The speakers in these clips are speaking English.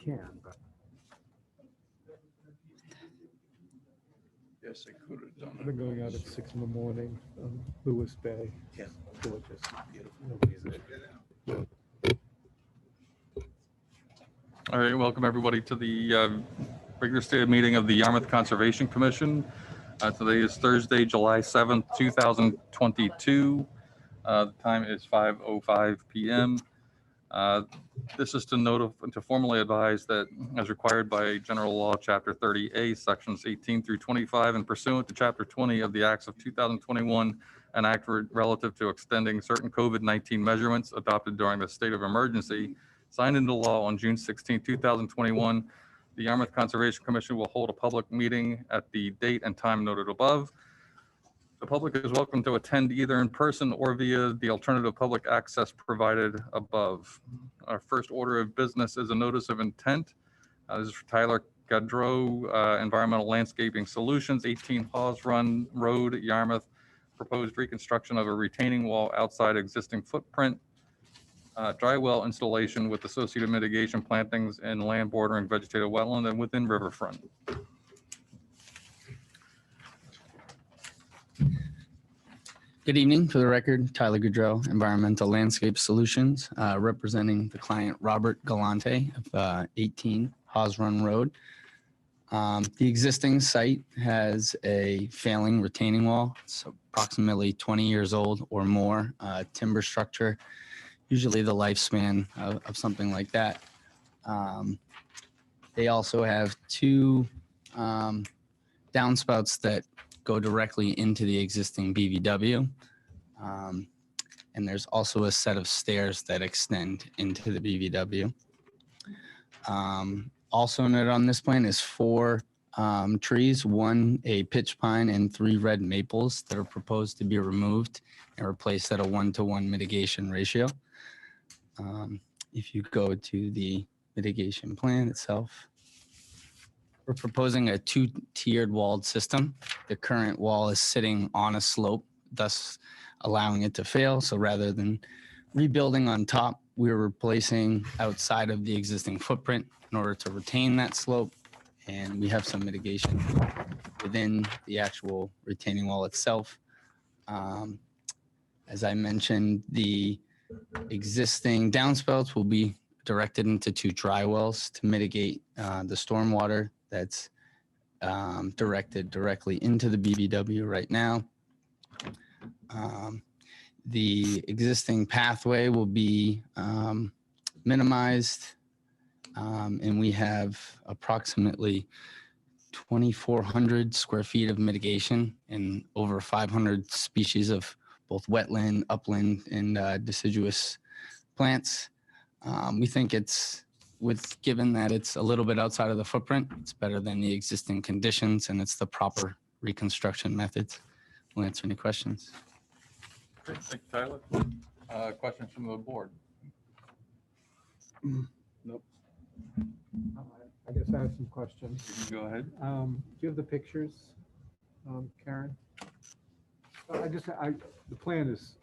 can, but Yes, they could have done I've been going out at 6 in the morning on Lewis Bay. Yeah. Gorgeous. Beautiful. All right, welcome everybody to the regular stated meeting of the Yarmouth Conservation Commission. Today is Thursday, July 7th, 2022. The time is 5:05 p.m. This is to formally advise that, as required by General Law, Chapter 30A, Sections 18 through 25, and pursuant to Chapter 20 of the Acts of 2021, an act relative to extending certain COVID-19 measurements adopted during the state of emergency, signed into law on June 16, 2021, the Yarmouth Conservation Commission will hold a public meeting at the date and time noted above. The public is welcome to attend either in person or via the alternative public access provided above. Our first order of business is a notice of intent. This is for Tyler Gaudreau, Environmental Landscaping Solutions, 18 Hawes Run Road, Yarmouth. Proposed reconstruction of a retaining wall outside existing footprint. Dry well installation with associated mitigation plantings in land bordering vegetated wetland and within riverfront. Good evening. For the record, Tyler Gaudreau, Environmental Landscape Solutions, representing the client Robert Galante of 18 Hawes Run Road. The existing site has a failing retaining wall. It's approximately 20 years old or more, timber structure, usually the lifespan of something like that. They also have two downspouts that go directly into the existing BVW. And there's also a set of stairs that extend into the BVW. Also noted on this plan is 4 trees, 1 a pitch pine and 3 red maples that are proposed to be removed and replaced at a 1-to-1 mitigation ratio. If you go to the mitigation plan itself, we're proposing a 2-tiered walled system. The current wall is sitting on a slope, thus allowing it to fail. So rather than rebuilding on top, we're replacing outside of the existing footprint in order to retain that slope. And we have some mitigation within the actual retaining wall itself. As I mentioned, the existing downspouts will be directed into 2 dry wells to mitigate the stormwater that's directed directly into the BVW right now. The existing pathway will be minimized, and we have approximately 2,400 square feet of mitigation and over 500 species of both wetland, upland, and deciduous plants. We think given that it's a little bit outside of the footprint, it's better than the existing conditions, and it's the proper reconstruction methods. We'll answer any questions. Great, thank you, Tyler. Questions from the board? Nope. I guess I have some questions. Go ahead. Do you have the pictures, Karen? The plan is,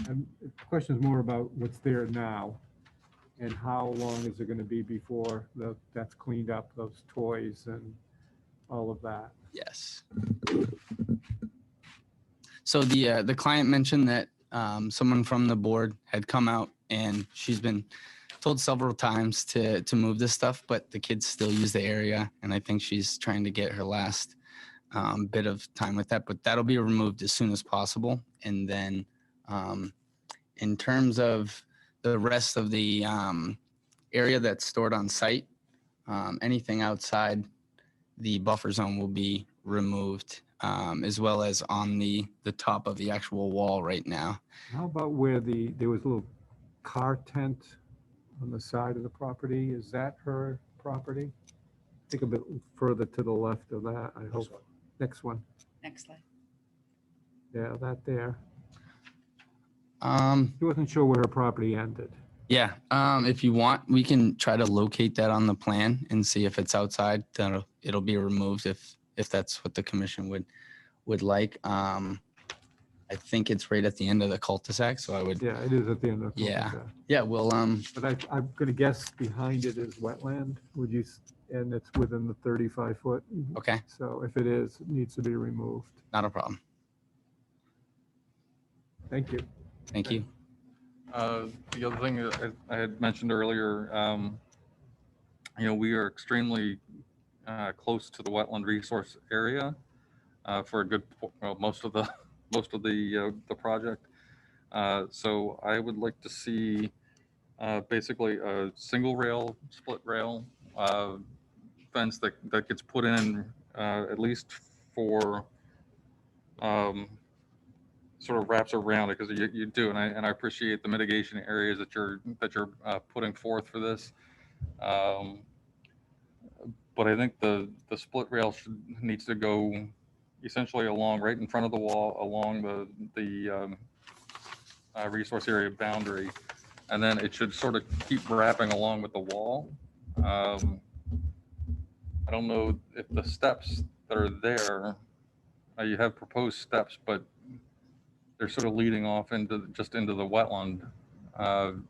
the question is more about what's there now and how long is it going to be before that's cleaned up, those toys and all of that. Yes. So the client mentioned that someone from the board had come out, and she's been told several times to move this stuff, but the kids still use the area, and I think she's trying to get her last bit of time with that, but that'll be removed as soon as possible. And then in terms of the rest of the area that's stored on site, anything outside the buffer zone will be removed, as well as on the top of the actual wall right now. How about where there was a little car tent on the side of the property? Is that her property? I think a bit further to the left of that, I hope. Next one. Next slide. Yeah, that there. Um, He wasn't sure where her property ended. yeah, if you want, we can try to locate that on the plan and see if it's outside. Then it'll be removed if that's what the commission would like. I think it's right at the end of the cul-de-sac, so I would, Yeah, it is at the end of the Yeah. cul-de-sac. yeah, we'll, But I'm gonna guess behind it is wetland, would you, and it's within the 35-foot. okay, So if it is, it needs to be removed. not a problem. Thank you. Thank you. The other thing that I had mentioned earlier, we are extremely close to the wetland resource area for a good, most of the the project. So I would like to see basically a single rail, split rail fence that gets put in at least for sort of wraps around it, because you do, and I appreciate the mitigation areas that you're putting forth for this. But I think the split rail needs to go essentially along right in front of the wall, along the resource area boundary, and then it should sort of keep wrapping along with the wall. I don't know if the steps that are there, you have proposed steps, but they're sort of leading off into the wetland. And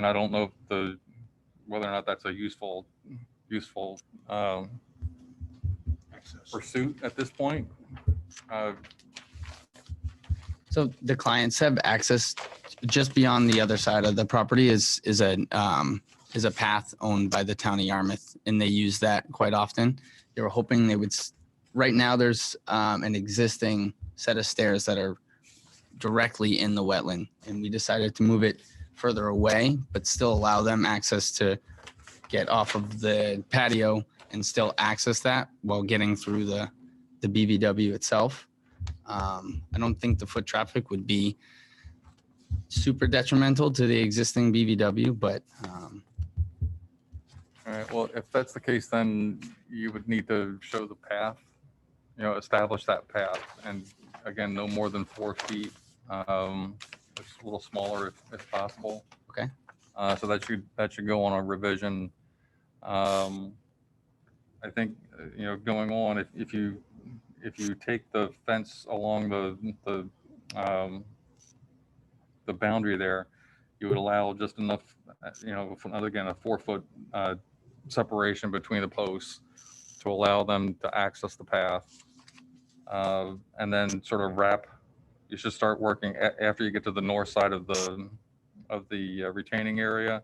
I don't know if whether or not that's a useful pursuit at this point. So the clients have access just beyond the other side of the property is a path owned by the town of Yarmouth, and they use that quite often. They were hoping they would, right now there's an existing set of stairs that are directly in the wetland, and we decided to move it further away, but still allow them access to get off of the patio and still access that while getting through the BVW itself. I don't think the foot traffic would be super detrimental to the existing BVW, but All right, well, if that's the case, then you would need to show the path, establish that path. And again, no more than 4 feet. It's a little smaller if possible. Okay. So that should go on a revision. I think, going on, if you take the fence along the boundary there, you would allow just enough, again, a 4-foot separation between the posts to allow them to access the path. And then sort of wrap, you should start working after you get to the north side of the retaining area.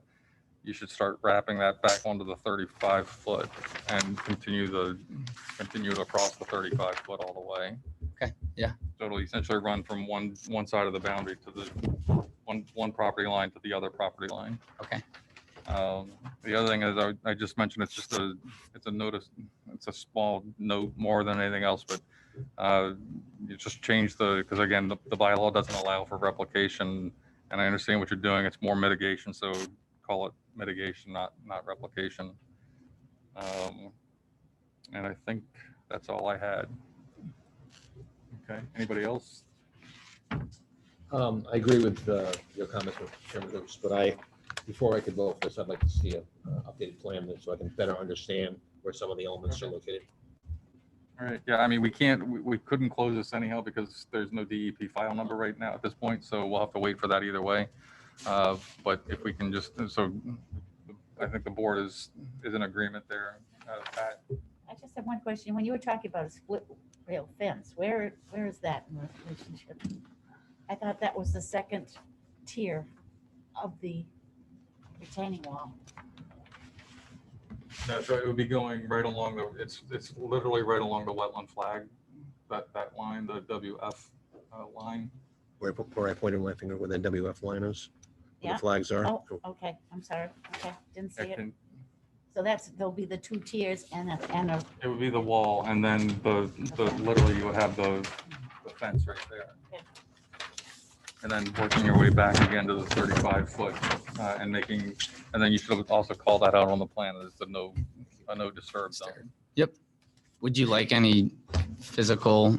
You should start wrapping that back onto the 35-foot and continue it across the 35-foot all the way. Okay, yeah. So it'll essentially run from one side of the boundary to the one property line to the other property line. Okay. The other thing is I just mentioned, it's a notice, it's a small note more than anything else, but you just change because again, the bylaw doesn't allow for replication, and I understand what you're doing. It's more mitigation, so call it mitigation, not replication. And I think that's all I had. Okay, anybody else? I agree with your comments, Mr. Chairman, but before I could vote for this, I'd like to see an updated plan so I can better understand where some of the elements are located. All right, yeah, I mean, we couldn't close this anyhow because there's no DEP file number right now at this point, so we'll have to wait for that either way. But if we can so I think the board is in agreement there. Pat? I just have one question. When you were talking about a split rail fence, where is that in relationship? I thought that was the second tier of the retaining wall. No, so it would be going right along it's literally right along the wetland flag, that line, the WF line. Where I pointed my finger where the WF line is, where Yeah. the flags are. Oh, okay. I'm sorry. Okay, didn't see it. And So there'll be the 2 tiers and a, it would be the wall, and then the literally you would have the fence right there. Okay. And then working your way back again to the 35-foot and then you should also call that out on the plan as a no disturb zone. Yep. Would you like any physical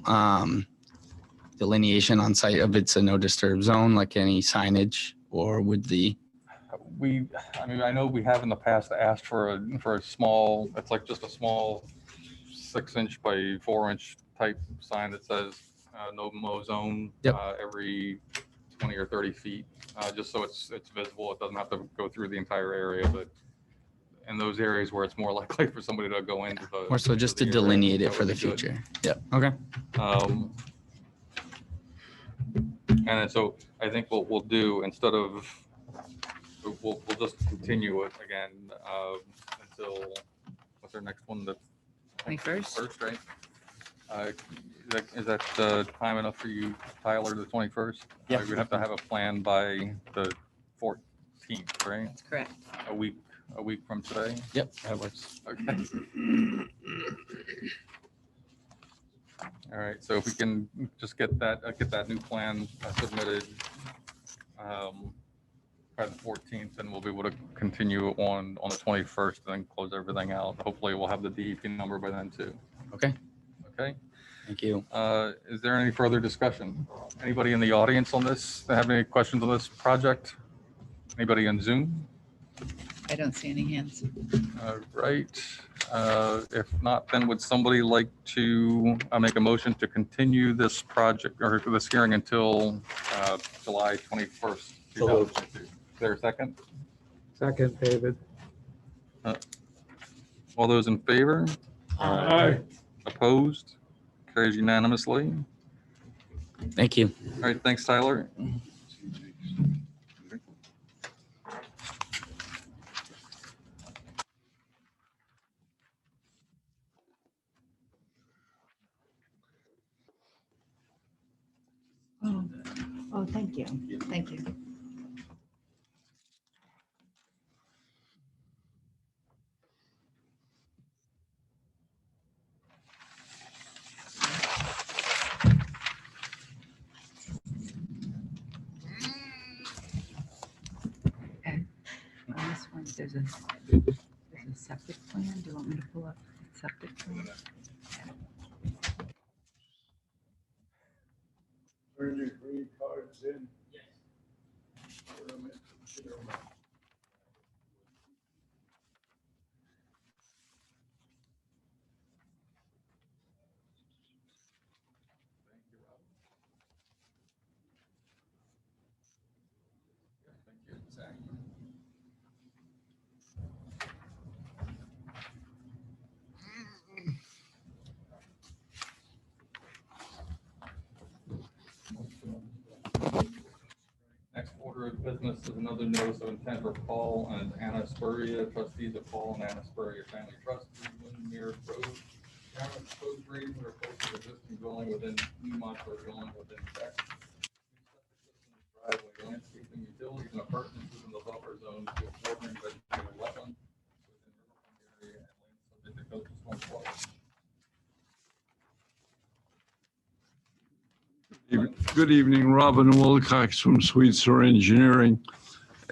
delineation on site of it's a no disturb zone, like any signage, or would I know we have in the past asked for a small, it's like just a small 6-inch by 4-inch type sign that says no mow zone. Yep. Every 20 or 30 feet, just so it's visible. It doesn't have to go through the entire area, but in those areas where it's more likely for somebody to go into the. More so just to into the area, delineate that it for would the be good. future. Yep. Okay. And then so I think what we'll do instead of, we'll just continue it again until, what's our next one? The 21st? First, right? Is that time enough for you, Tyler, the 21st? Yeah. We have to have a plan by the 14th, right? That's correct. A week from today? Yep. That works. Okay. All right, so if we can just get that new plan submitted by the 14th, then we'll be able to continue on the 21st and then close everything out. Hopefully we'll have the DEP number by then too. Okay. Okay. Thank you. Is there any further discussion? Anybody in the audience on this that have any questions on this project? Anybody on Zoom? I don't see any hands. All right. If not, then would somebody like to make a motion to continue this project or this hearing until July 21st? So moved. 2022? Is there a second? Second, David. All those in favor? Aye. Opposed? Carries unanimously. Thank you. All right, thanks, Tyler. Oh, thank you. Thank you. Okay. On this one, there's a septic plan. Do you want me to pull up the septic plan? Turn your green cards in. Next order of business is another notice of intent for Paul and Anna Spurrier, trustees of Paul and Anna Spurrier Family Trust, Windmere Road. Cameron proposed raising or posting existing dwelling within Newmont or dwelling within Beck. Driveway, landscaping, utilities, and apartments within the buffer zone to a bordering vegetable wetland within the area and land subject to coastal stormwater. Good evening, Robin Wilcox from Sweetser Engineering.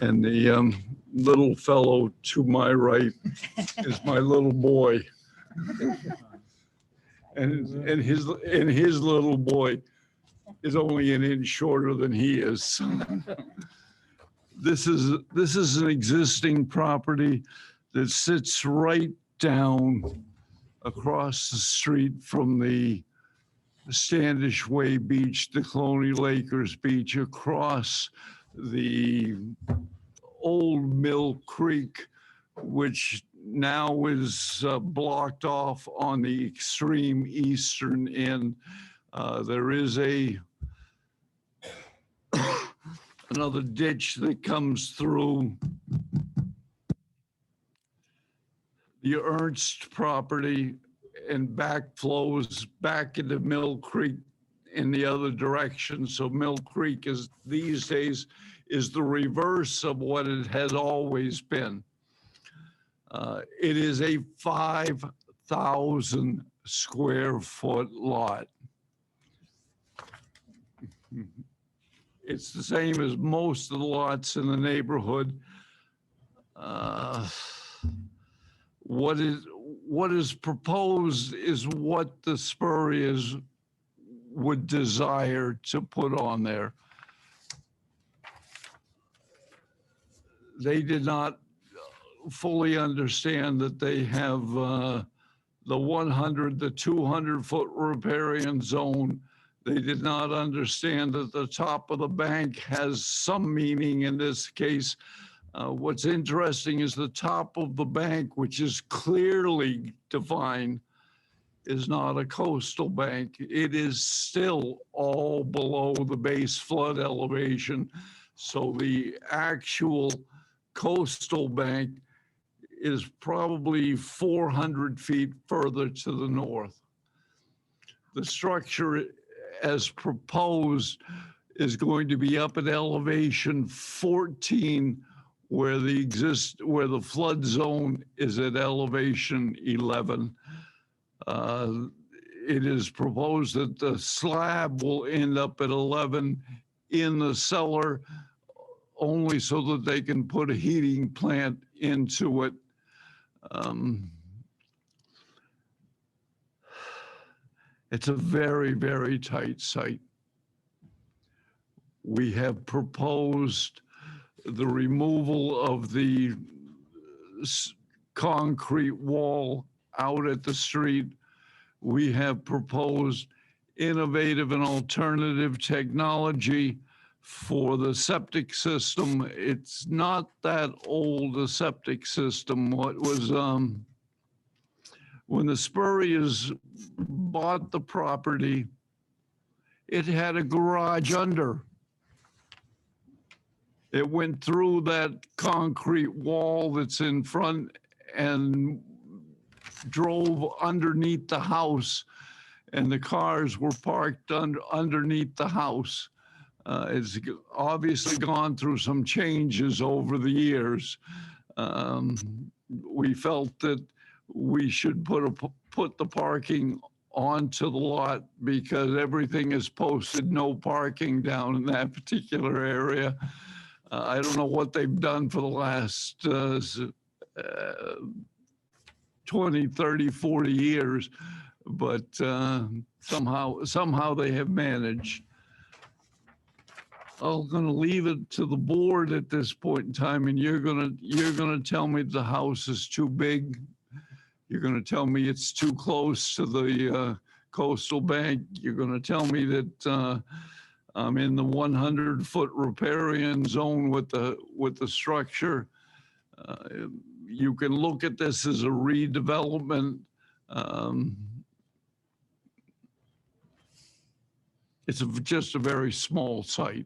And the little fellow to my right is my little boy. And his little boy is only an inch shorter than he is. This is an existing property that sits right down across the street from the Standish Way Beach, the Colonial Acres Beach, across the old Mill Creek, which now is blocked off on the extreme eastern end. There is another ditch that comes through the Ernst property and backflows back into Mill Creek in the other direction. So Mill Creek is these days is the reverse of what it has always been. It is a 5,000 square foot lot. It's the same as most of the lots in the neighborhood. What is proposed is what the Spurriers would desire to put on there. They did not fully understand that they have the 200 foot riparian zone They did not understand that the top of the bank has some meaning in this case. What's interesting is the top of the bank, which is clearly defined, is not a coastal bank. It is still all below the base flood elevation. So the actual coastal bank is probably 400 feet further to the north. The structure as proposed is going to be up at elevation 14 where the flood zone is at elevation 11. It is proposed that the slab will end up at 11 in the cellar only so that they can put a heating plant into it. It's a very, very tight site. We have proposed the removal of the concrete wall out at the street. We have proposed innovative and alternative technology for the septic system. It's not that old a septic system. What was, when the Spurriers bought the property, it had a garage under. It went through that concrete wall that's in front and drove underneath the house, and the cars were parked underneath the house. It's obviously gone through some changes over the years. We felt that we should put the parking onto the lot because everything is posted no parking down in that particular area. I don't know what they've done for the last 20, 30, 40 years, but somehow they have managed. I'm going to leave it to the board at this point in time, and you're going to tell me the house is too big. You're going to tell me it's too close to the coastal bank. You're going to tell me that I'm in the 100-foot riparian zone with the structure. You can look at this as a redevelopment. It's just a very small site.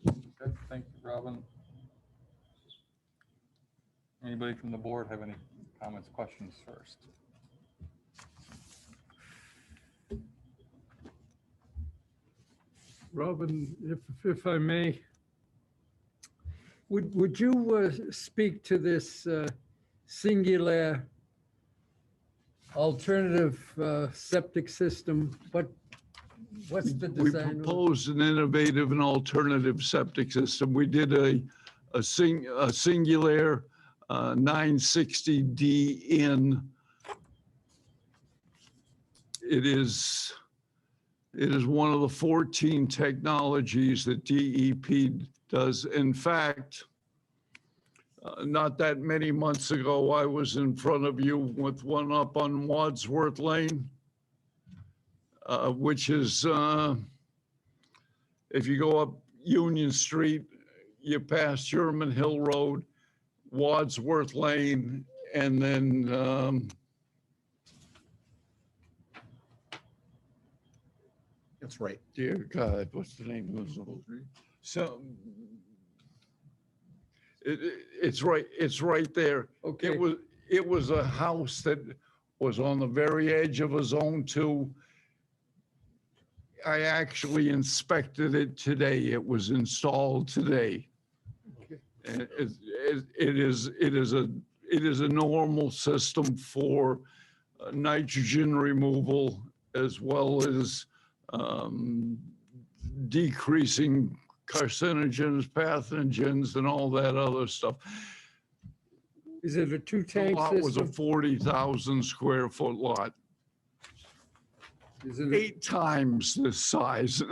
Okay, thank you, Robin. Anybody from the board have any comments, questions first? Robin, if I may, would you speak to this singular alternative septic system? What's the We design? proposed an innovative and alternative septic system. We did a singular 960D in. It is one of the 14 technologies that DEP does. In fact, not that many months ago, I was in front of you with one up on Wadsworth Lane, which is, if you go up Union Street, you pass Sherman Hill Road, Wadsworth Lane, and then That's right. dear God, what's the name of those? So it's right there. Okay. It was a house that was on the very edge of a zone 2. I actually inspected it today. It was installed today. Okay. And it is a normal system for nitrogen removal as well as decreasing carcinogens, pathogens, and all that other stuff. Is it a The two-tank lot was a system? 40,000 square foot lot, Is it 8 times this size.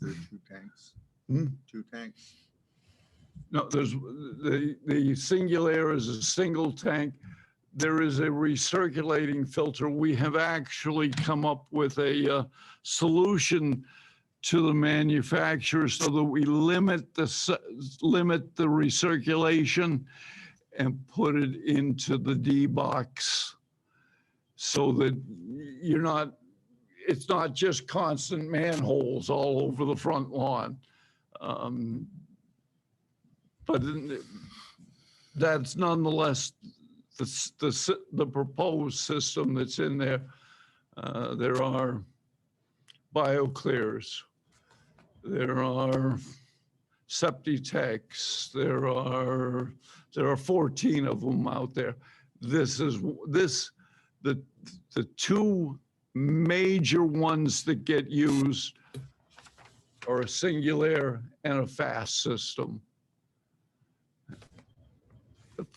There's 2 tanks. Hmm? 2 tanks. No, there's the Singular is a single tank. there is a recirculating filter. We have actually come up with a solution to the manufacturer so that we limit the recirculation and put it into the D box so that it's not just constant manholes all over the front lawn. But that's nonetheless the proposed system that's in there. There are BioClears. There are Septic. There are 14 of them out there. The two major ones that get used are a singular and a fast system.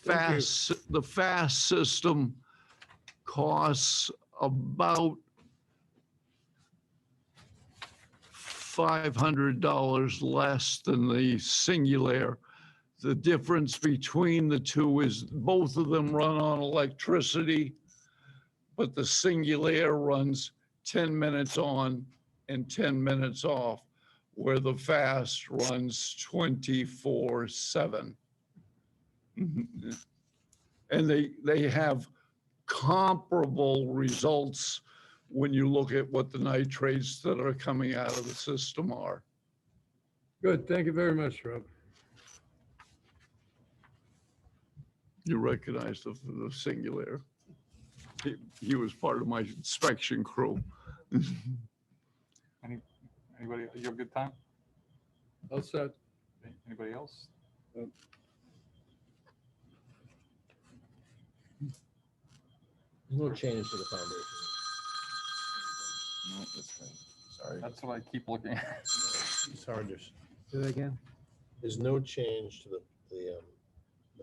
The fast system costs about $500 less than the singular. The difference between the two is both of them run on electricity, but the singular runs 10 minutes on and 10 minutes off, where the fast runs 24/7. And they have comparable results when you look at what the nitrates that are coming out of the system are. Good, thank you very much, Rob. You recognize the singular. He was part of my inspection crew. Anybody, you have a good time? All set. Anybody else? There's no change to the foundation. No, that's right. Sorry. That's what I keep looking at. It's hard to, Do that again? there's no change to the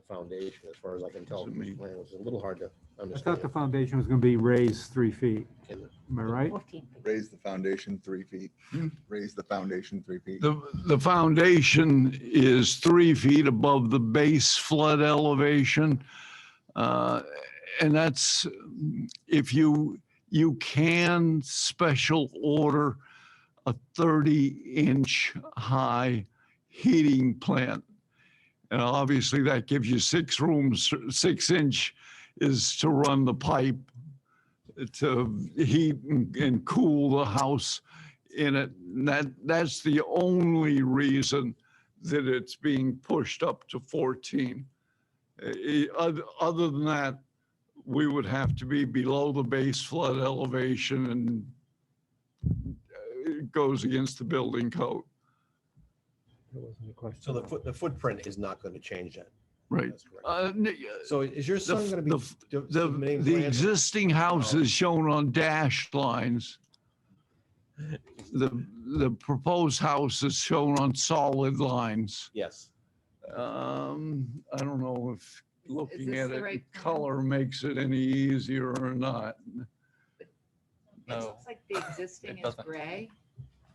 foundation as far as I can tell from this plan. It's a little hard to I thought understand. the foundation was gonna be raised 3 feet. Can- Am I right? 14 feet. Raise the foundation 3 feet. Raise the foundation 3 feet. The foundation is 3 feet above the base flood elevation. And that's, if you can special order a 30-inch high heating plant. And obviously that gives you 6 rooms. 6-inch is to run the pipe to heat and cool the house in it. And that's the only reason that it's being pushed up to 14. Other than that, we would have to be below the base flood elevation, and it goes against the building code. That wasn't a question. So the footprint is not going to change that. Right. That's correct. So is your son going to be submitting The plans? existing house is shown on dashed lines. The proposed house is shown on solid lines. Yes. I don't know if looking this at the it in right plan? color makes it any easier or not. It No, looks like the existing it is doesn't. gray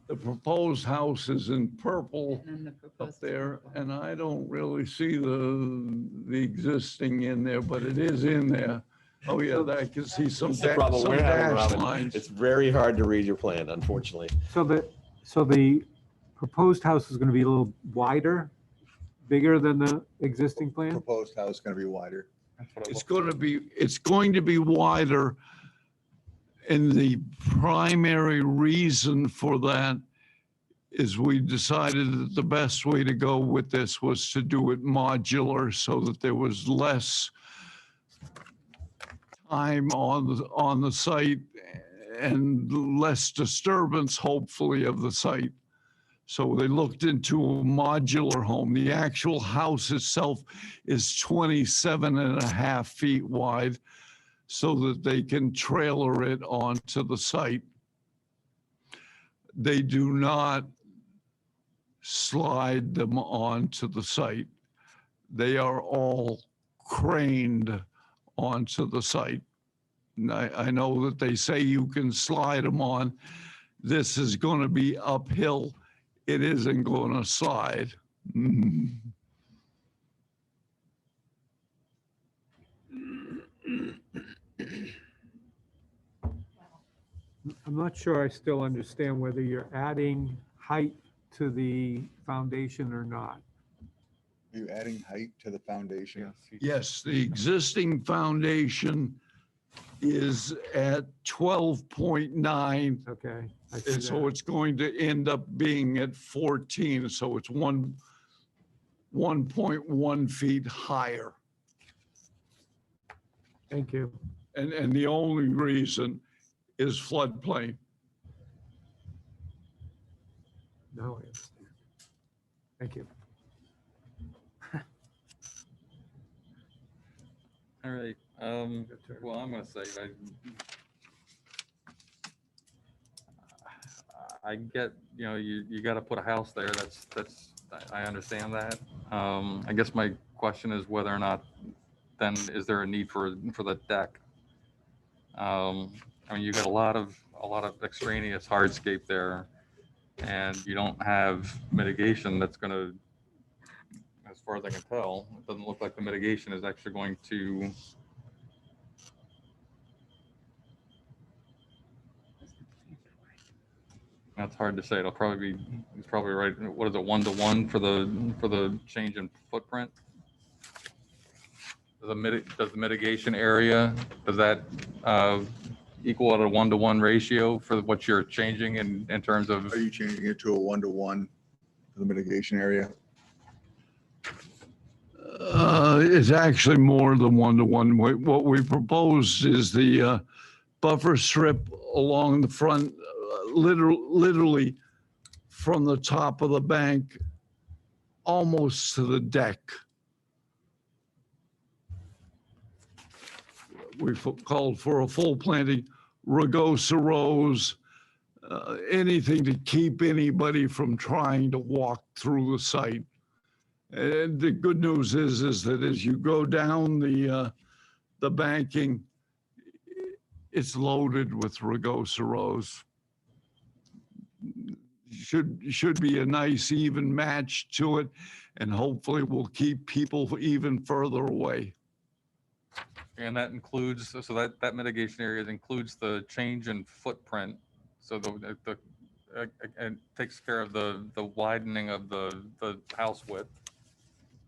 The proposed house is in purple and then the up proposed. is there, purple. and I don't really see the existing in there, but it is in there. Oh, yeah, I can see some That's the problem some we're having, dash Robin. lines. It's very hard to read your plan, unfortunately. So the proposed house is gonna be a little wider, bigger than the existing plan? Proposed house going to be wider. That's what I It's looked going at. to be, it's going to be wider. And the primary reason for that is we decided that the best way to go with this was to do it modular so that there was less time on the site and less disturbance, hopefully, of the site. So they looked into a modular home. The actual house itself is 27 and a half feet wide so that they can trailer it onto the site. They do not slide them onto the site. They are all craned onto the site. And I know that they say you can slide them on. This is going to be uphill. It isn't going to slide. I'm not sure I still understand whether you're adding height to the foundation or not. Are you adding height to the foundation? Yes, the existing foundation is at 12.9. Okay. I see And so that. it's going to end up being at 14. So it's 1.1 feet higher. Thank you. And the only reason is floodplain. Now I understand. Thank you. All right. Your turn. Well, I'm gonna say, I get, you got to put a house there. I understand that. I guess my question is whether or not, then is there a need for the deck? I mean, you got a lot of extraneous hardscape there, and you don't have mitigation that's gonna, as far as I can tell, it doesn't look like the mitigation is actually going to. That's hard to say. It'll probably be, he's probably right. What is it, 1-to-1 for the change in footprint? Does the mitigation area, does that equal at a 1-to-1 ratio for what you're changing in terms of? Are you changing it to a 1-to-1 for the mitigation area? It's actually more than 1-to-1. What we proposed is the buffer strip along the front, literally from the top of the bank almost to the deck. We've called for a full planting, rugosa rose, anything to keep anybody from trying to walk through the site. And the good news is that as you go down the banking, it's loaded with rugosa rose. Should be a nice even match to it, and hopefully will keep people even further away. And that includes, so that mitigation area includes the change in footprint. So it takes care of the widening of the house width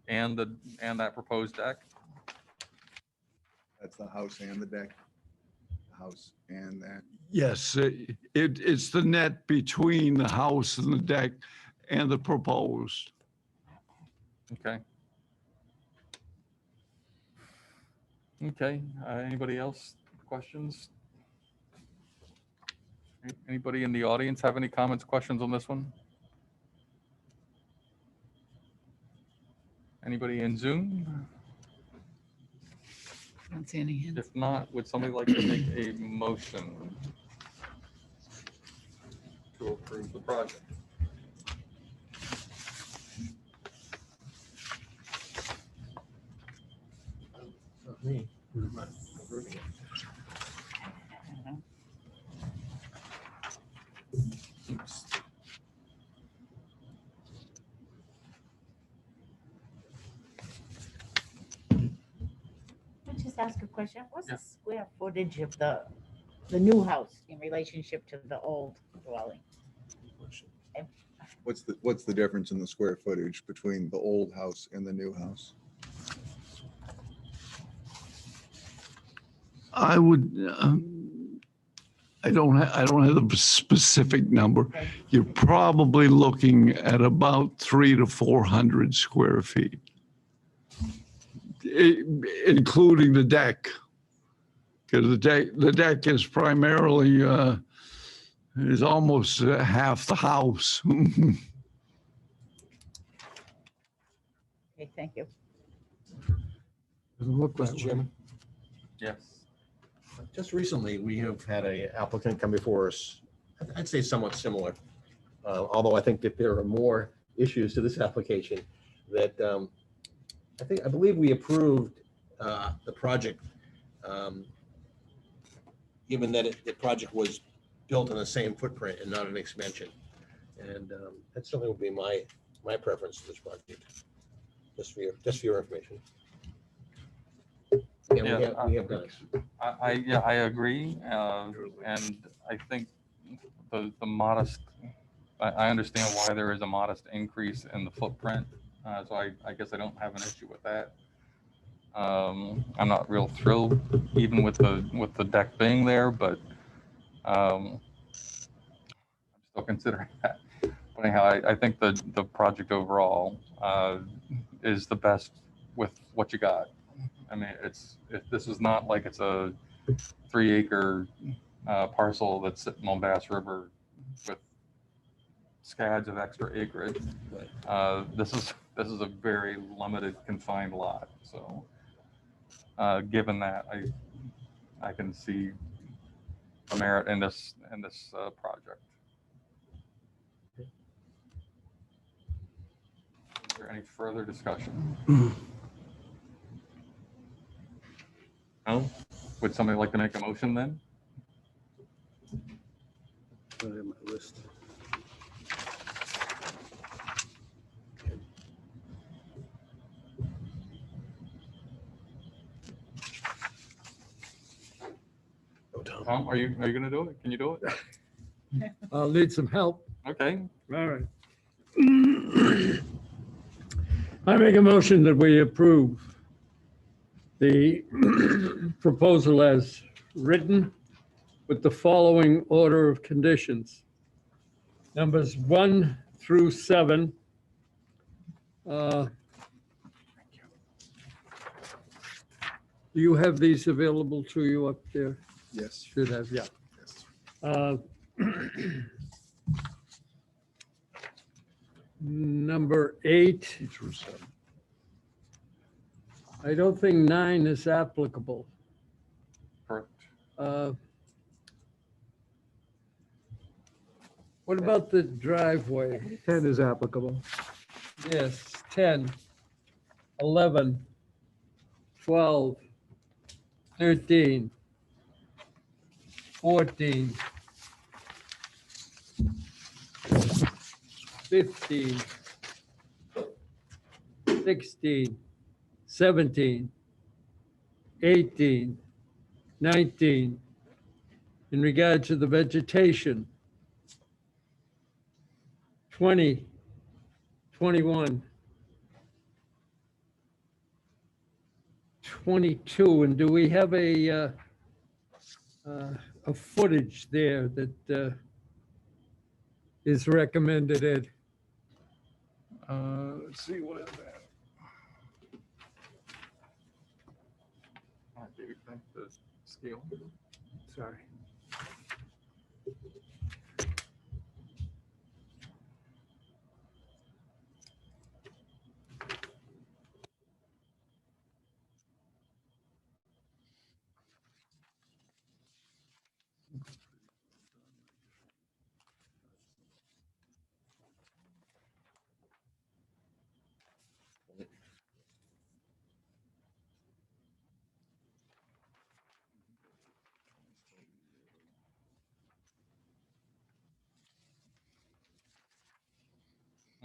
and that proposed deck. That's the house and the deck. The house and that. Yes, it's the net between the house and the deck and the proposed. Okay. Okay, anybody else, questions? Anybody in the audience have any comments, questions on this one? Anybody in Zoom? I don't see any hands. If not, would somebody like to make a motion to approve the project? Not me. I'm not approving it. I don't know. Oops. Let me just ask a question. What's Yeah. the square footage of the new house in relationship to the old dwelling? What's the difference in the square footage between the old house and the new house? I would, I don't have the specific number. Okay. You're probably looking at about 300 to 400 square feet, including the deck. Because the deck is primarily, is almost half the house. Okay, thank you. Doesn't look that Mr. way. Chairman, Yes. just recently, we have had an applicant come before us, I'd say somewhat similar, although I think that there are more issues to this application that I believe we approved the project, given that the project was built on the same footprint and not an expansion. And that certainly would be my preference to this project, just for your information. And we have done it. Yeah, I agree. And I think the modest, I understand why there is a modest increase in the footprint. So I guess I don't have an issue with that. I'm not real thrilled even with the deck being there, but I'm still considering that. But anyhow, I think the project overall is the best with what you got. I mean, this is not like it's a 3-acre parcel that's sitting on Bass River with scads of extra acreage. This is a very limited, confined lot. So, given that, I can see the merit in this project. Is there any further discussion? No? Would somebody like to make a motion then? Tom, are you gonna do it? Can you do it? I'll need some help. Okay. All right. I make a motion that we approve the proposal as written with the following order of conditions. Numbers 1 through 7. Do you have these available to you up there? Yes. Should have, yeah. Yes. Number 8, I don't think 9 is applicable. Correct. What about the driveway? 10 is applicable. Yes, 10, 11, 12, 13, 14, 15, 16, 17, 18, 19. In regard to the vegetation, 20, 21, 22. And do we have a footage there that is recommended, Ed? Let's see, what is that? All right, David, back to scale. Sorry.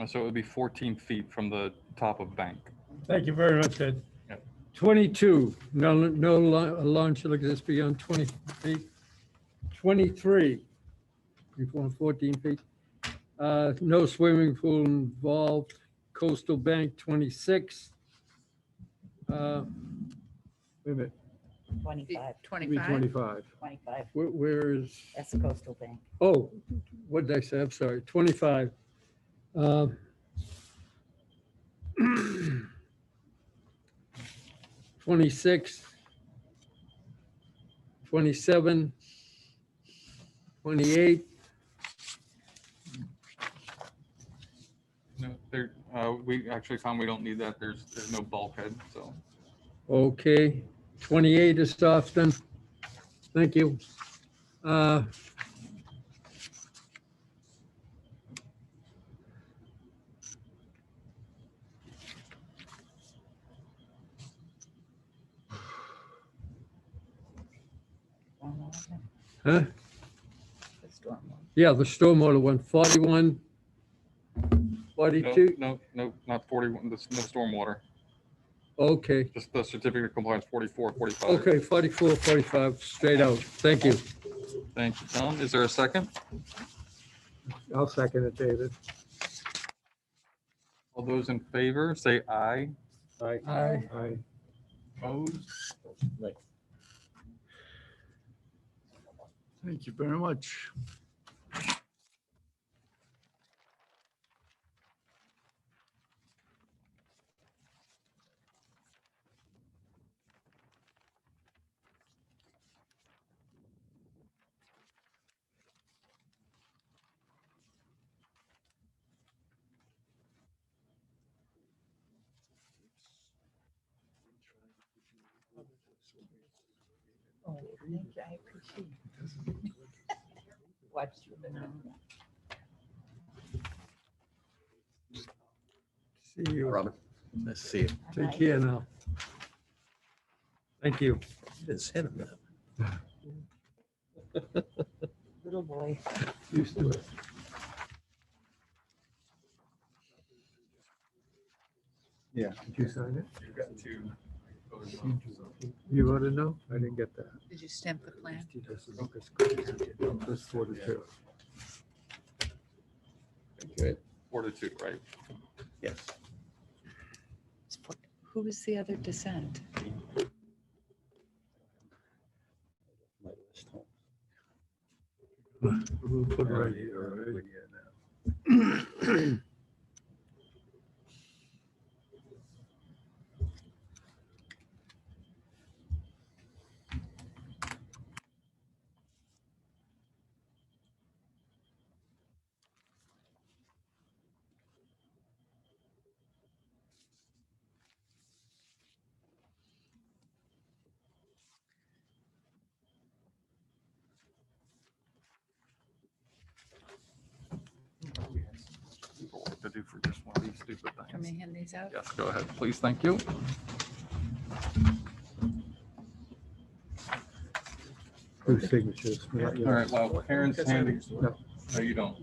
So it would be 14 feet from the top of bank. Thank you very much, Ed. Yep. 22, no lawn shall exist beyond 20 feet. 23, before 14 feet. No swimming pool involved. Coastal bank, 26. Wait a minute, 25, Give me 25. 25. where is, That's the coastal bank. oh, what did I say? I'm sorry, 25. 26, 27, 28, No, we actually found we don't need that. There's no bulkhead, so. okay, 28 is off then. Thank you. Huh? The storm one. Yeah, the stormwater one, 41, No, 42. no, not 41, there's no stormwater. Okay, Just the certificate of compliance 44, 45. okay, 44, 45, straight out. Thank you. Thank you, Tom. Is there a second? I'll second it, David. All those in favor, say aye. Aye. Aye. Aye. Opposed? Right. Thank you very much. Oh, thank you, I appreciate it. Watch you. See you. Robin, nice to see you. Take care now. Thank you. It's him. Little boy. Used to it. Yeah, did you sign it? You voted no? I didn't get that. Did you stamp the plan? This 42. Good. 4-2, right? Yes. Who was the other dissent? We'll put it right here, right? What to do for just one of these stupid Want me things. to hand these out? Yes, go ahead, please. Thank you. Two signatures. All right, well, Karen's handing, No. no, you don't.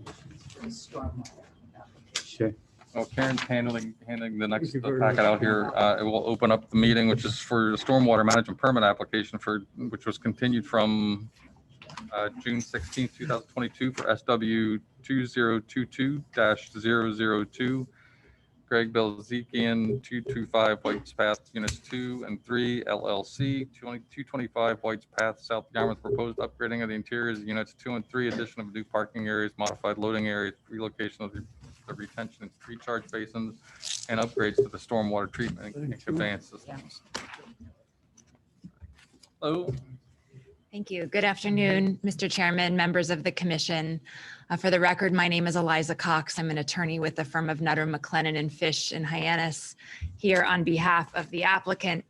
Okay. Well, Karen's handing the next you very packet much. out here. It will open up the meeting, which is for the stormwater management permit application which was continued from June 16th, 2022 for SW 2022-002. Greg Belzekian, 225 White's Path, Units 2 and 3, LLC, 225 White's Path, South Yarmouth, proposed upgrading of the interiors of Units 2 and 3, addition of new parking areas, modified loading areas, relocation of the retention and recharge basins, and upgrades to the stormwater treatment and conveyance systems. Hello. Thank you. Good afternoon, Mr. Chairman, members of the commission. For the record, my name is Eliza Cox. I'm an attorney with the firm of Nutter, McLennan and Fish in Hyannis, here on behalf of the applicant.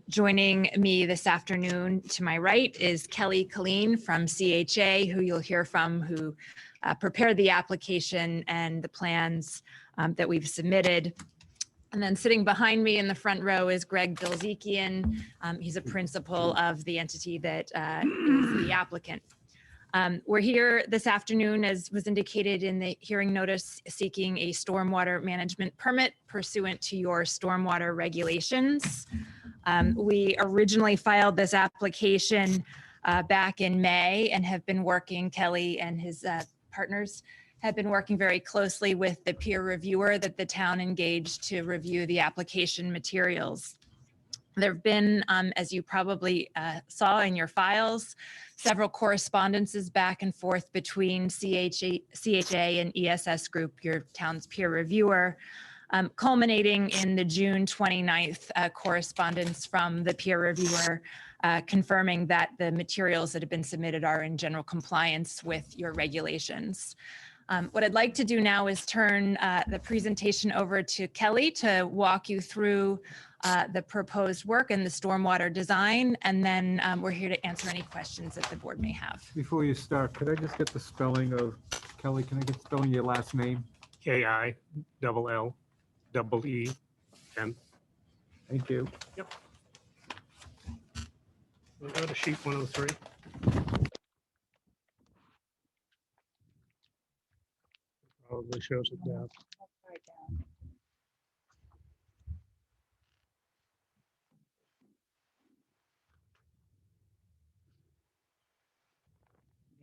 Joining me this afternoon to my right is Kelly Colleen from CHA, who you'll hear from, who prepared the application and the plans that we've submitted. And then sitting behind me in the front row is Greg Belzekian. He's a principal of the entity that is the applicant. We're here this afternoon, as was indicated in the hearing notice, seeking a stormwater management permit pursuant to your stormwater regulations. We originally filed this application back in May and have been working, Kelly and his partners have been working very closely with the peer reviewer that the town engaged to review the application materials. There have been, as you probably saw in your files, several correspondences back and forth between CHA and ESS Group, your town's peer reviewer, culminating in the June 29th correspondence from the peer reviewer confirming that the materials that have been submitted are in general compliance with your regulations. What I'd like to do now is turn the presentation over to Kelly to walk you through the proposed work and the stormwater design, and then we're here to answer any questions that the board may have. Before you start, could I just get the spelling of, Kelly, can I get the spelling of your last name? KILLEEN. Thank you. We'll go to sheet 103. Probably shows it now.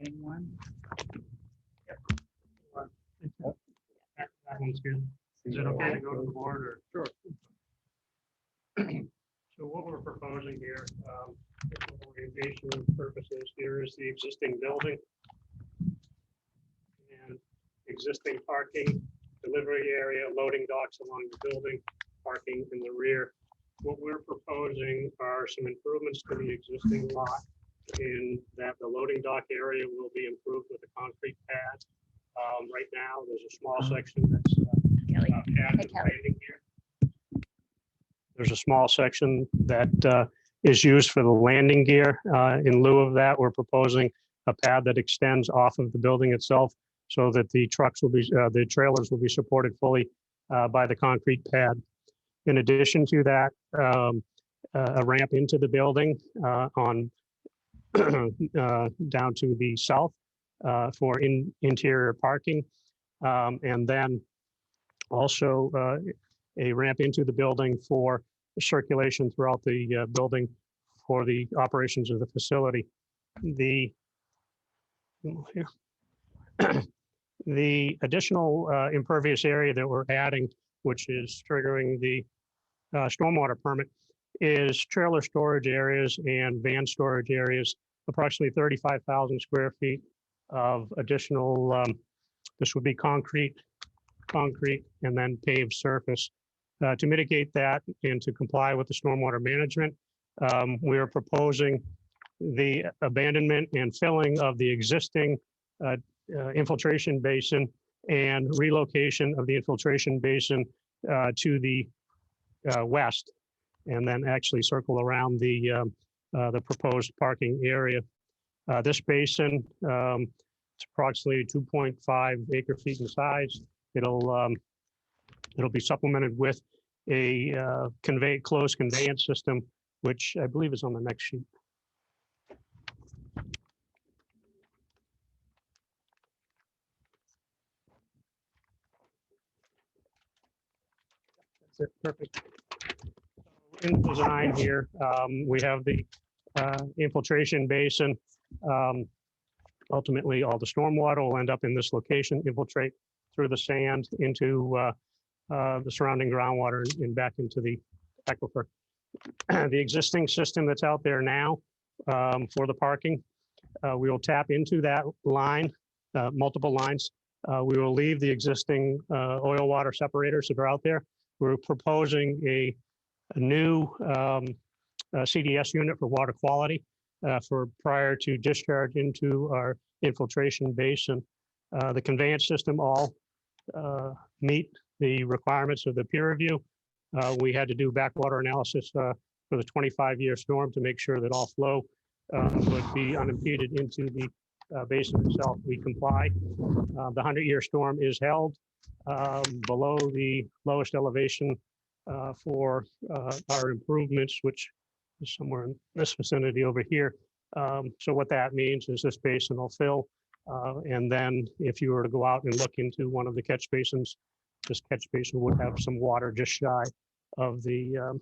existing one. That one's good. Is it okay to go to the board or? Sure. So what we're proposing here, for orientation purposes, here is the existing building and existing parking, delivery area, loading docks along the building, parking in the rear. What we're proposing are some improvements to the existing lot in that the loading dock area will be improved with a concrete pad. Right now, there's a small section that's Kelly. pad Hey, and Kelly. landing gear. There's a small section that is used for the landing gear. In lieu of that, we're proposing a pad that extends off of the building itself so that the trucks will be, the trailers will be supported fully by the concrete pad. In addition to that, a ramp into the building on down to the south for interior parking. And then also a ramp into the building for circulation throughout the building for the operations of the facility. The additional impervious area that we're adding, which is triggering the stormwater permit, is trailer storage areas and van storage areas, approximately 35,000 square feet of additional, this would be concrete, and then paved surface. To mitigate that and to comply with the stormwater management, we are proposing the abandonment and filling of the existing infiltration basin and relocation of the infiltration basin to the west, and then actually circle around the proposed parking area. This basin, it's approximately 2.5 acre feet in size. It'll be supplemented with a closed conveyance system, which I believe is on the next sheet. That's it, perfect. In design here, we have the infiltration basin. Ultimately, all the stormwater will end up in this location, infiltrate through the sand into the surrounding groundwater and back into the aquifer. The existing system that's out there now for the parking, we will tap into that line, multiple lines. We will leave the existing oil water separators that are out there. We're proposing a new CDS unit for water quality for prior to discharge into our infiltration basin. The conveyance system all meet the requirements of the peer review. We had to do backwater analysis for the 25-year storm to make sure that all flow would be unimpeded into the basin itself. We comply. The 100-year storm is held below the lowest elevation for our improvements, which is somewhere in this vicinity over here. So what that means is this basin will fill. And then if you were to go out and look into one of the catch basins, this catch basin would have some water just shy of the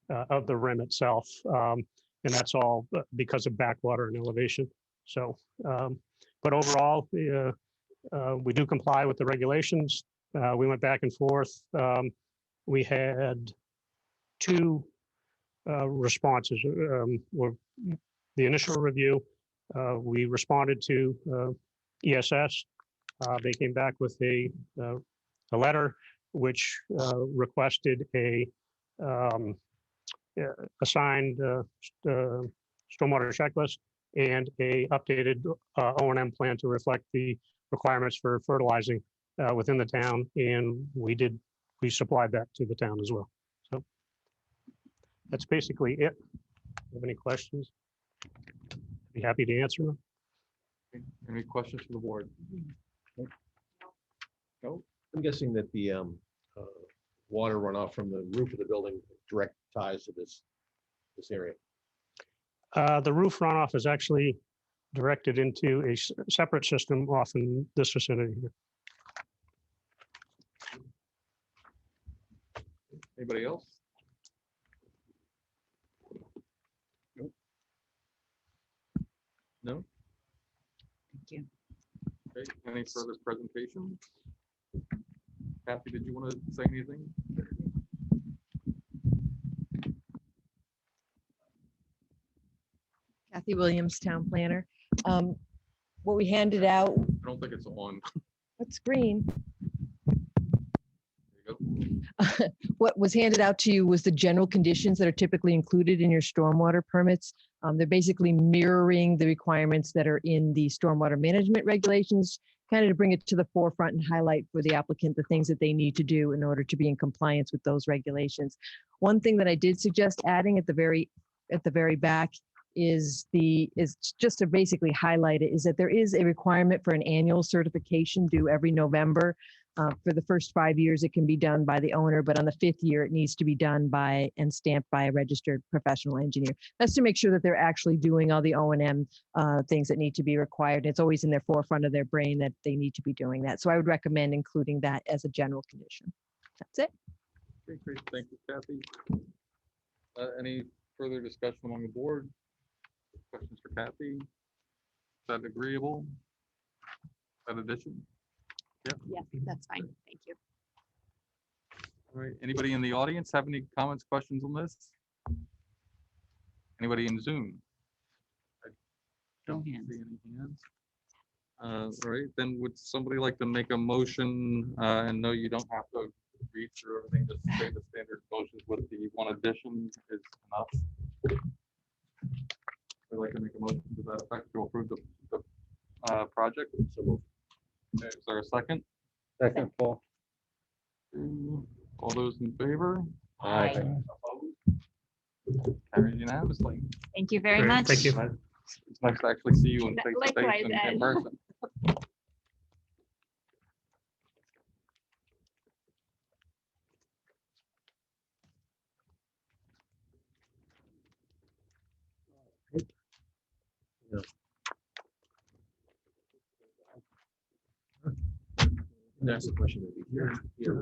rim itself. And that's all because of backwater and elevation. So, but overall, we do comply with the regulations. We went back and forth. We had two responses. The initial review, we responded to ESS. They came back with a letter which requested a assigned stormwater checklist and a updated O&M plan to reflect the requirements for fertilizing within the town, and we supplied that to the town as well. So that's basically it. If you have any questions, I'd be happy to answer them. Any questions from the board? No? I'm guessing that the water runoff from the roof of the building direct ties to this area. The roof runoff is actually directed into a separate system off in this vicinity here. Anybody else? No? Any further presentation? Kathy, did you want to say anything? Kathy Williams, Town Planner. What we handed out, I don't think it's on. what's green? There you go. What was handed out to you was the general conditions that are typically included in your stormwater permits. They're basically mirroring the requirements that are in the stormwater management regulations, kind of to bring it to the forefront and highlight for the applicant the things that they need to do in order to be in compliance with those regulations. One thing that I did suggest adding at the very back is just to basically highlight it, is that there is a requirement for an annual certification due every November. For the first 5 years, it can be done by the owner, but on the 5th year, it needs to be done by and stamped by a registered professional engineer. That's to make sure that they're actually doing all the O&M things that need to be required. It's always in their forefront of their brain that they need to be doing that. So I would recommend including that as a general condition. That's it. Okay, great. Thank you, Kathy. Any further discussion among the board? Questions for Kathy? Is that agreeable? That addition? Yes, that's fine. Thank you. All right. Anybody in the audience have any comments, questions on this? Anybody in Zoom? No See hands. any hands? All right, then would somebody like to make a motion? And no, you don't have to read through everything, just say the standard motions with the one addition is enough. I'd like to make a motion to that effect to approve the project. Okay, is there a second? Second, Paul. All those in favor? Aye. Opposed? Carried unanimously. Thank you very Great, much. thank you. It's nice to actually see you in face to face Likewise, in Ed. person. That's the question that we hear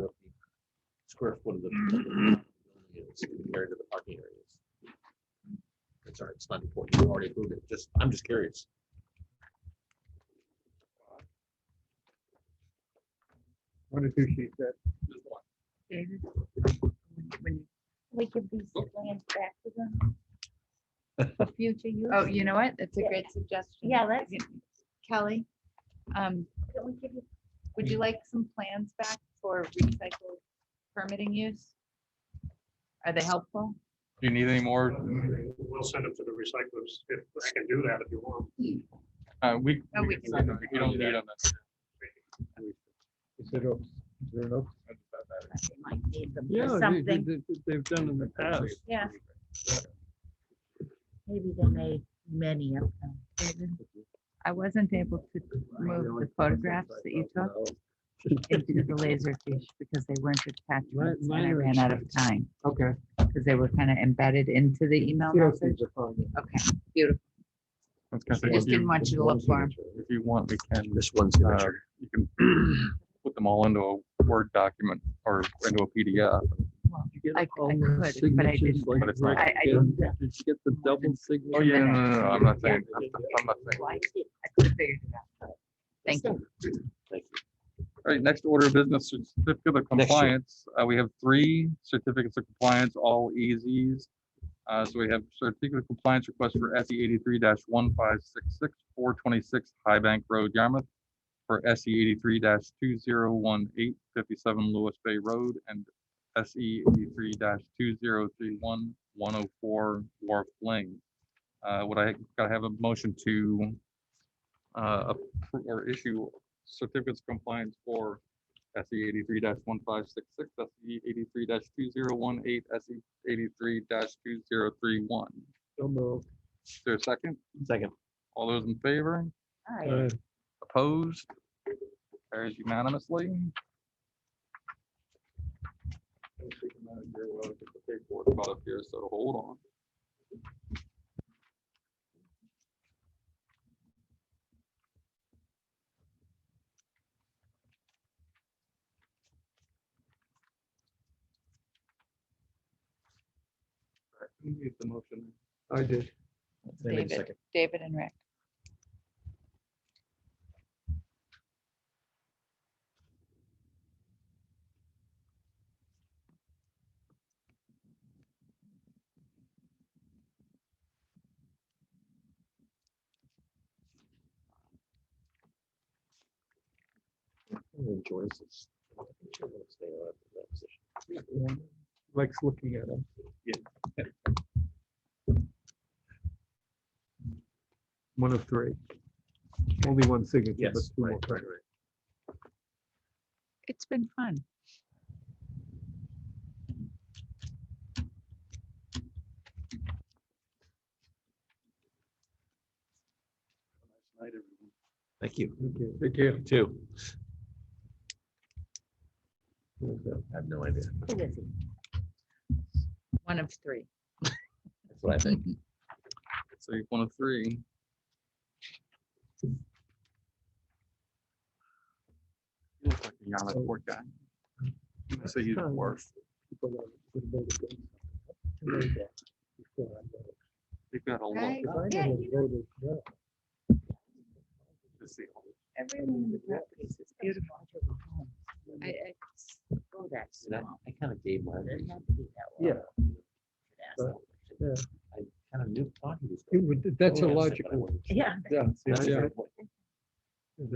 what the square foot of the building is compared to the parking areas. It's all right, it's not important. You already approved it. I'm just curious. One or two sheets that. Just one. David, when We give these plans back to them for future use. oh, you know what? That's a Yeah. great suggestion. Yeah, let's, Kelly, can we give you, would you like some plans back for recycled permitting use? Are they helpful? Do you need any more? We'll send them to the recyclers if I can do that if you want. We Oh, we can can- send them. If you don't need them. Is there an open? you might need them Yeah, for something. they've done in the past. Yeah. Maybe they made many of them. David, I wasn't able to move the photographs that you took into the Laserfish because they weren't attachments and I Mine are ran out of time Okay. because they were kind of embedded into the email message. Okay, beautiful. That's kind of I just didn't want you to look for them. If you want, we can. This one signature. You can put them all into a Word document or into a PDF. I could, but I didn't. But it's not- I didn't. Did you get the double signature? Oh, yeah, no, I'm not saying, I'm not saying. I could have figured it out. Thank you. Thank you. All right, next order of business, certificate of Next year. compliance. We have 3 certificates of compliance, all EZs. So we have certificate of compliance request for SE 83-1566, 426 High Bank Road, Yarmouth, for SE 83-2018, 57 Lewis Bay Road, and SE 83-2031, 104 Wharf Lane. Would I gotta have a motion to or issue certificates of compliance for SE 83-1566, SE 83-2018, SE 83-2031. So moved. Is there a second? Second. All those in favor? All right. Opposed? Carries unanimously. About up here, so hold on. Who made the motion? I did. They made a David, second. David and Rick. Making choices. Likes looking at them. One of three. Only one signature, but Yes, two more. right. It's been fun. Thank you. Thank you. Too. I have no idea. Who is he? One of three. That's what I think. So one of three. You look like a Yarmouth port guy. I say he's the worst. They've got a look. Right? Yeah, Let's see. everyone in the properties is beautiful. I go that small. I kind of gave my. It had to be that way. Yeah. I kind of knew, thought he was. That's a going to. logical. Yeah. Yeah. Did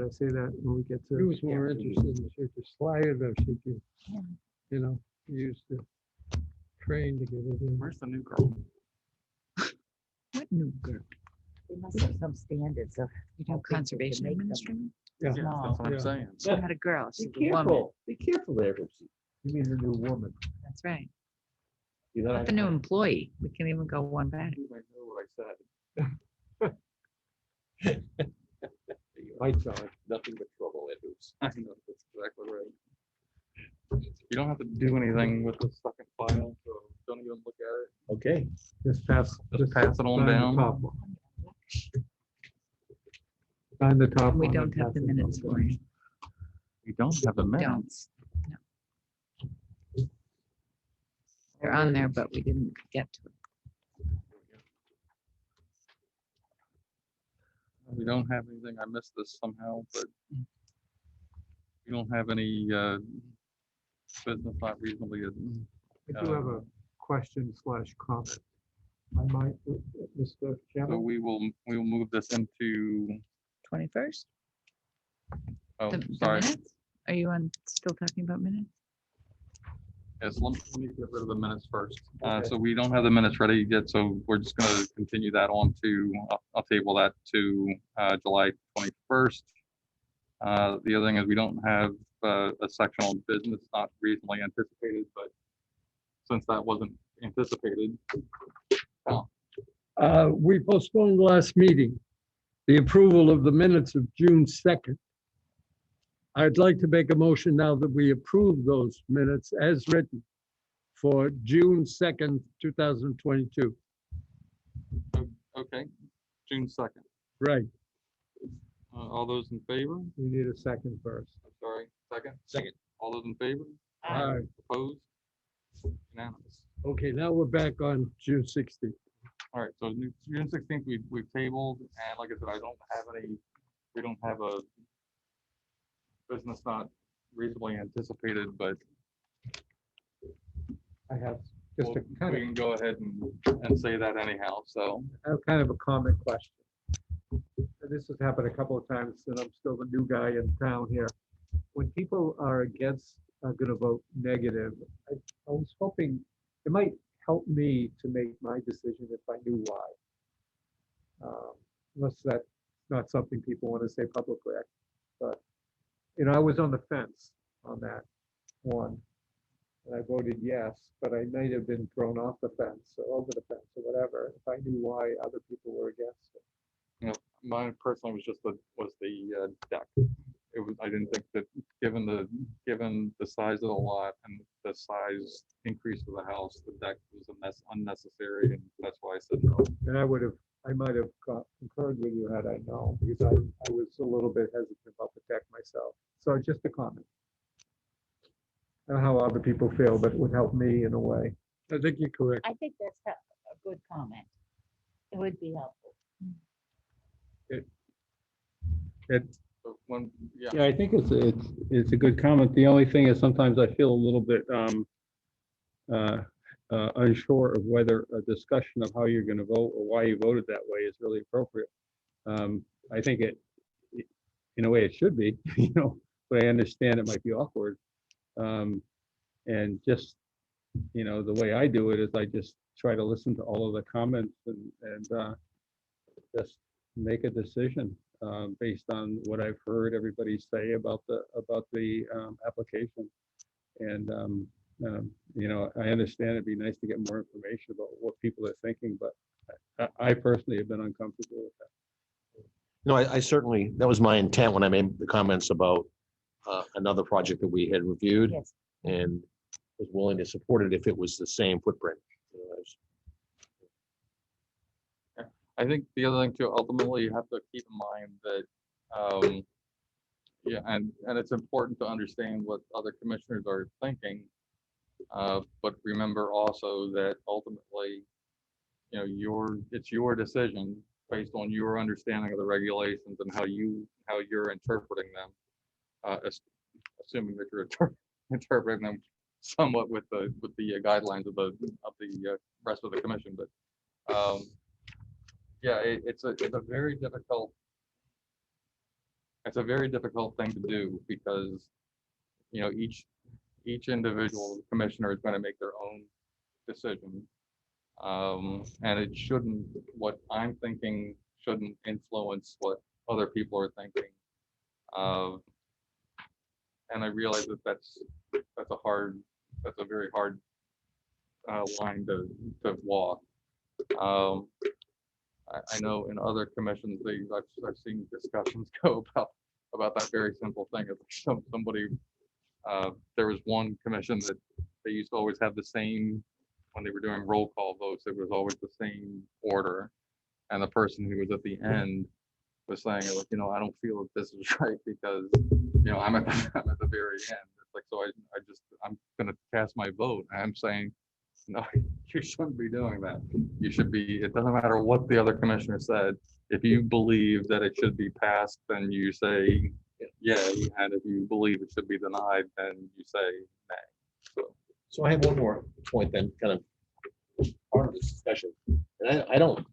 I say that when we get He to? was more interested in should you slide it or should you, Yeah. you know, use the train to get it in. Where's the new girl? What new girl? They must have some standards of. You know, how big they can conservation make them. administrator? Yeah. Yeah, that's what I'm Yeah. saying. She's not a girl, Be she's a woman. careful. Be careful there. You mean the new woman? That's right. You know, Not the new employee. We can even go one back. You might know what I said. Might sound. Nothing but trouble, Andrews. I know, that's exactly right. You don't have to do anything with the second file, so don't even look at it. Okay. Just pass. Just pass it on sign the down. top one. Sign the top. We one don't and have pass the it minutes on for down. you. You don't have the Don't. minutes. No. They're on there, but we didn't get to it. We don't have anything. I missed this somehow, but we don't have any business not reasonably. I do have a question slash comment. I might, Mr. So Chairman. we will move this into, 21st? oh, The sorry. minutes? Are you on, still talking about minutes? Yes, let me get rid of the minutes first. Okay. So we don't have the minutes ready yet, so we're just gonna continue that on to, I'll table that to July 21st. The other thing is we don't have a section on business not reasonably anticipated, but since that wasn't anticipated, We postponed last meeting, the approval of the minutes of June 2nd. I'd like to make a motion now that we approve those minutes as written for June 2nd, 2022. okay, June 2nd. Right. All those in favor? We need a second first. I'm sorry, second? Second. All those in favor? All right. Opposed? Unanimous. Okay, now we're back on June 16th. All right, so June 16th, we've tabled, and like I said, we don't have a business not reasonably anticipated, but I have just a we kind can go ahead and say that anyhow, so. I have kind of a comment question. And this has happened a couple of times, and I'm still the new guy in town here. When people are against, are gonna vote negative, I was hoping it might help me to make my decision if I knew why. Unless that's not something people want to say publicly, but, you know, I was on the fence on that one. And I voted yes, but I might have been thrown off the fence or over the fence or whatever, if I knew why other people were against it. You know, mine personally was just the deck. It was, I didn't think that, given the size of the lot and the size increase of the house, the deck was unnecessary, and that's why I said no. And I might have concurred with you had I known, because I was a little bit hesitant about the deck myself. So just a comment. I don't know how other people feel, but it would help me in a way. I think you're correct. I think that's a good comment. It would be helpful. So when, yeah, Yeah, I think it's a good comment. The only thing is sometimes I feel a little bit unsure of whether a discussion of how you're going to vote or why you voted that way is really appropriate. I think in a way it should be, you know, but I understand it might be awkward. And just, the way I do it is I just try to listen to all of the comments and just make a decision based on what I've heard everybody say about the application. And I understand it'd be nice to get more information about what people are thinking, but I personally have been uncomfortable with that. No, I certainly, that was my intent when I made the comments about another project that we had reviewed Yes. and was willing to support it if it was the same footprint. I think the other thing too, ultimately, you have to keep in mind that, yeah, and it's important to understand what other commissioners are thinking. But remember also that ultimately, it's your decision based on your understanding of the regulations and how you're interpreting them, assuming that you're interpreting them somewhat with the guidelines of the rest of the commission. But yeah, it's a very difficult thing to do because each individual commissioner is going to make their own decision, and it shouldn't. What I'm thinking shouldn't influence what other people are thinking. And I realize that that's a very hard line to walk. I know in other commissions, I've seen discussions go about that very simple thing. Somebody, there was one commission that they used to always have the same, when they were doing roll call votes, it was always the same order. And the person who was at the end was saying, like, I don't feel that this is right because, I'm at the very end. It's like, so I'm going to cast my vote. I'm saying, no, you shouldn't be doing that. You should be, it doesn't matter what the other commissioner said. If you believe that it should be passed, then you say, yay. And if you believe it should be denied, then you say nay. So I have one more point then, kind of part of this discussion. And I don't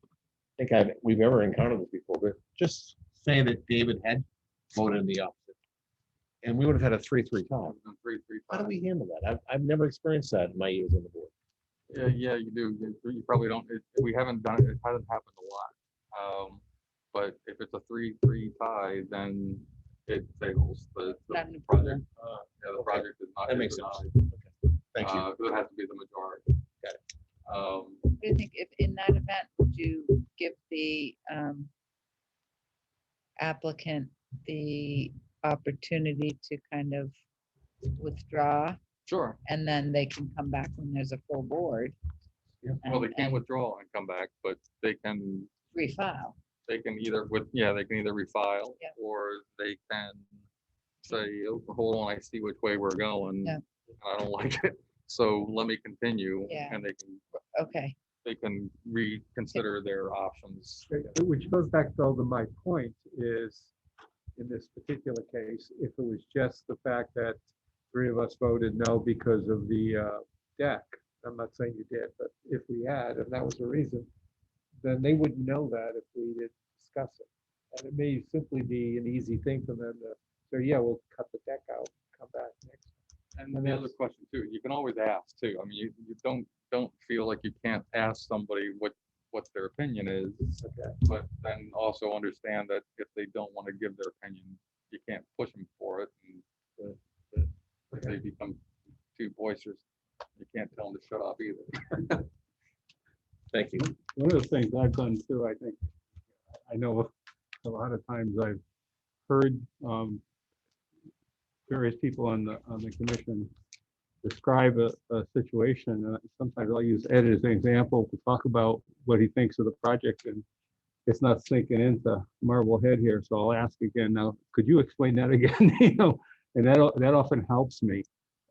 think we've ever encountered this before, but just say that David had voted in the opposite. And we would have had a 3-3 tie. How do we handle that? I've never experienced that in my years on the board. Yeah, you do. You probably don't. We haven't done it. It hasn't happened a lot. But if it's a 3-3 tie, then it fails. The project. The project is not. That makes sense. Okay. Thank you. It has to be the majority. Got it. I think if in that event, would you give the applicant the opportunity to kind of withdraw? Sure. And then they can come back when there's a full board. Well, they can't withdraw and come back, but they can refile. They can either refile, Yeah. or they can say, oh, hold on, I see which way we're going. Yeah. I don't like it, so let me continue. Yeah. And they can reconsider their options. Which goes back to my point is, in this particular case, if it was just the fact that 3 of us voted no because of the deck, I'm not saying you did, but if we had, and that was the reason, then they wouldn't know that if we didn't discuss it. And it may simply be an easy thing for them to say, yeah, we'll cut the deck out, come back next. And the other question too, you can always ask too. I mean, you don't feel like you can't ask somebody what their opinion is. Okay. But then also understand that if they don't want to give their opinion, you can't push them for it. And if they become too boisterous, you can't tell them to shut up either. Thank you. One of the things I've done too, I know a lot of times I've heard various people on the commission describe a situation, and sometimes I'll use Ed as an example to talk about what he thinks of the project, and it's not sinking into Marblehead here, so I'll ask again now, could you explain that again? And that often helps me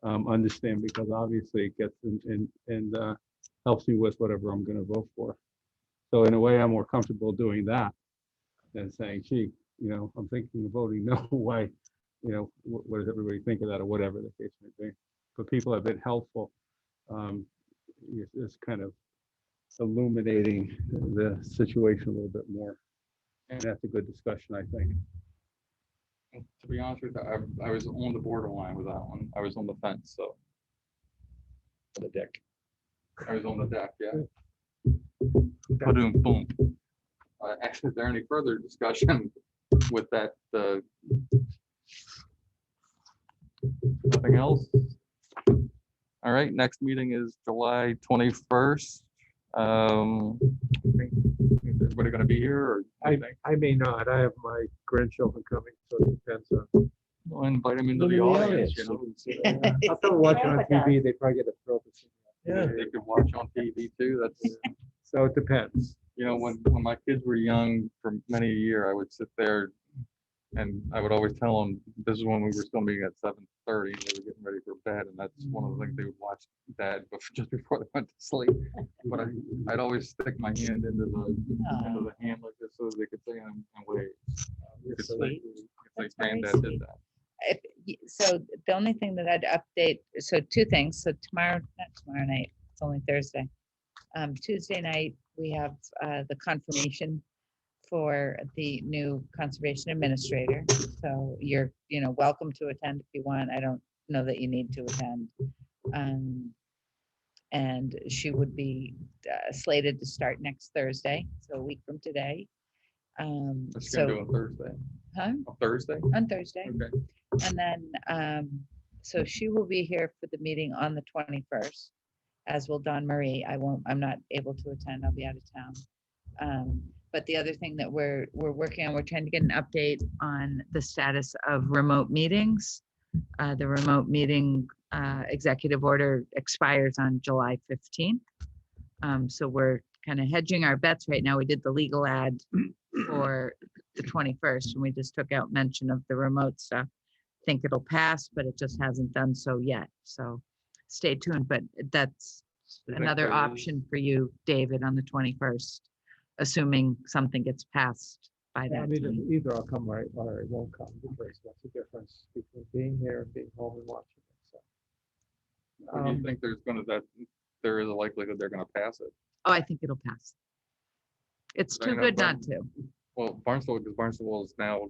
understand, because obviously it gets and helps me with whatever I'm going to vote for. So in a way, I'm more comfortable doing that than saying, gee, I'm thinking of voting no. Why? What does everybody think of that, or whatever the case may be. But people have been helpful. It's kind of illuminating the situation a little bit more. And that's a good discussion, I think. To be honest with you, I was on the borderline with that one. I was on the fence, so On the deck. I was on the deck, yeah. Boom, boom. Actually, is there any further discussion with that? Nothing else? All right, next meeting is July 21st. Is everybody gonna be here or? I may not. I have my grandchildren coming, so it depends on. We'll invite them into Look the at the audience, you audience. know. I'll tell them watching on TV, they probably get a thrill to see. Yeah, they could watch on TV too. That's, So it depends. you know, when my kids were young, for many a year, I would sit there and I would always tell them, this is when we were still meeting at 7:30 and they were getting ready for bed. And that's one of the things they would watch Dad just before they went to sleep. But I'd always stick my hand into the hand like this so they could say and wave. It's like Granddad did that. So the only thing that I'd update, so two things. So tomorrow, not tomorrow night, it's only Thursday. Tuesday night, we have the confirmation for the new conservation administrator. So you're, welcome to attend if you want. I don't know that you need to attend. And she would be slated to start next Thursday, so a week from today. What's she gonna do on Thursday? Huh? On Thursday? On Thursday. Okay. And then, so she will be here for the meeting on the 21st, as will Dawn Marie. I'm not able to attend. I'll be out of town. But the other thing that we're working on, we're trying to get an update on the status of remote meetings. The remote meeting executive order expires on July 15th. So we're kind of hedging our bets right now. We did the legal ad for the 21st, and we just took out mention of the remote stuff. Think it'll pass, but it just hasn't done so yet. So stay tuned, but that's You think another there is- option for you, David, on the 21st, assuming something gets passed by I that mean, time. either I'll come or I won't come, because what's the difference between being here and being home and watching it, so. Or do you think there is a likelihood they're gonna pass it? Oh, I think it'll pass. It's I too know good Barn- not to. Well, Barnstable, because Barnstable is now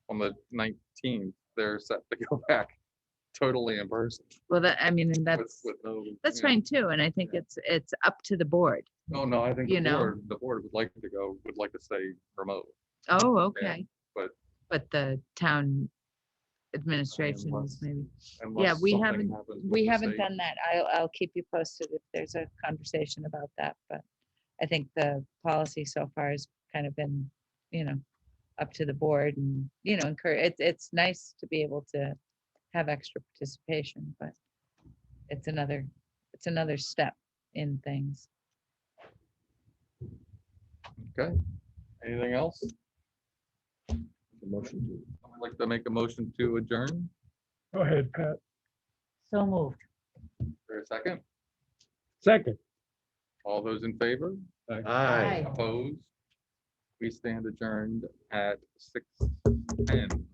on the 19th, they're set to go back totally in person. Well, and with- that's, with no- that's yeah. fine too. And I think it's up to the board. Oh, no, I think you know. the board would like to stay remote. Oh, okay. but- But the town administration Unless- is maybe, unless yeah, we something haven't, happens with we the haven't state. done that. I'll keep you posted if there's a conversation about that, but I think the policy so far has kind of been, up to the board and, encourage, it's nice to be able to have extra participation, but it's another step in things. Okay, anything else? Motion to. I'd like to make a motion to adjourn. Go ahead, Pat. So moved. For a second, Second. all those in favor? Aye. Opposed? We stand adjourned at 6:10.